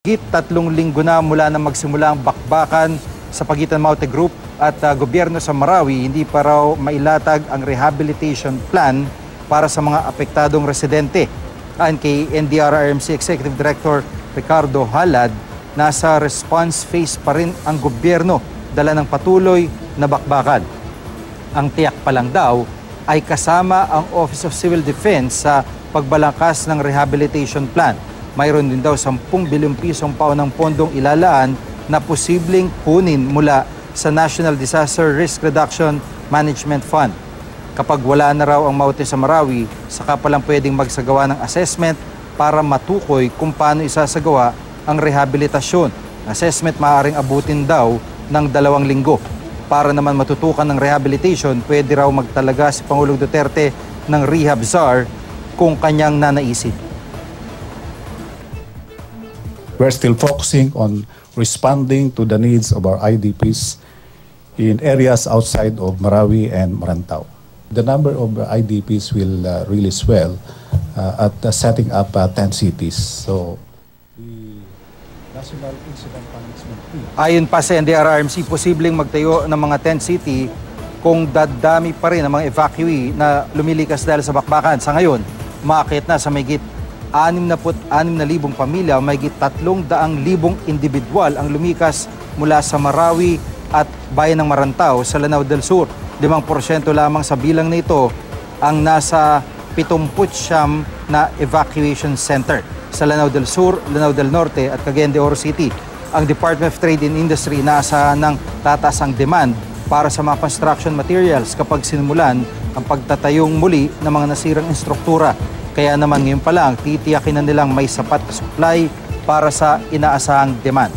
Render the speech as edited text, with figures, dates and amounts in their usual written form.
Higit 3 linggo na mula nang magsimula ang bakbakan sa pagitan ng Maute Group at gobyerno sa Marawi, hindi pa raw mailatag ang rehabilitation plan para sa mga apektadong residente. Ayon kay NDRRMC Executive Director Ricardo Halad, nasa response phase pa rin ang gobyerno dala ng patuloy na bakbakan. Ang tiyak pa lang daw ay kasama ang Office of Civil Defense sa pagbalangkas ng rehabilitation plan. Mayroon din daw 10 bilyong pisong paunang pondong ilalaan na posibleng kunin mula sa National Disaster Risk Reduction Management Fund. Kapag wala na raw ang Maute sa Marawi, saka pa lang pwedeng magsagawa ng assessment para matukoy kung paano isasagawa ang rehabilitasyon. Assessment maaaring abutin daw ng 2 linggo. Para naman matutukan ng rehabilitation, pwede raw magtalaga si Pangulong Duterte ng rehab czar kung kanyang nanaisin. We're still focusing on responding to the needs of our IDPs in areas outside of Marawi and Marantao. The number of IDPs will really swell at setting up 10 cities. So, the National Incident Management Team. Ayon pa sa NDRRMC, posibleng magtayo ng mga 10 city kung dadami pa rin ang mga evacuee na lumilikas dahil sa bakbakan. Sa ngayon, umaakit na sa mahigit 66,000 pamilya, mahigit 300,000 individual ang lumikas mula sa Marawi at bayan ng Marantao sa Lanao del Sur. 5% lamang sa bilang nito ang nasa 79 na evacuation center sa Lanao del Sur, Lanao del Norte at Cagayan de Oro City. Ang Department of Trade and Industry nasa ng tataas ang demand para sa mga construction materials kapag sinimulan ang pagtatayong muli ng mga nasirang instruktura. Kaya naman ngayon pa lang, titiyakin na nilang may sapat na supply para sa inaasahang demand.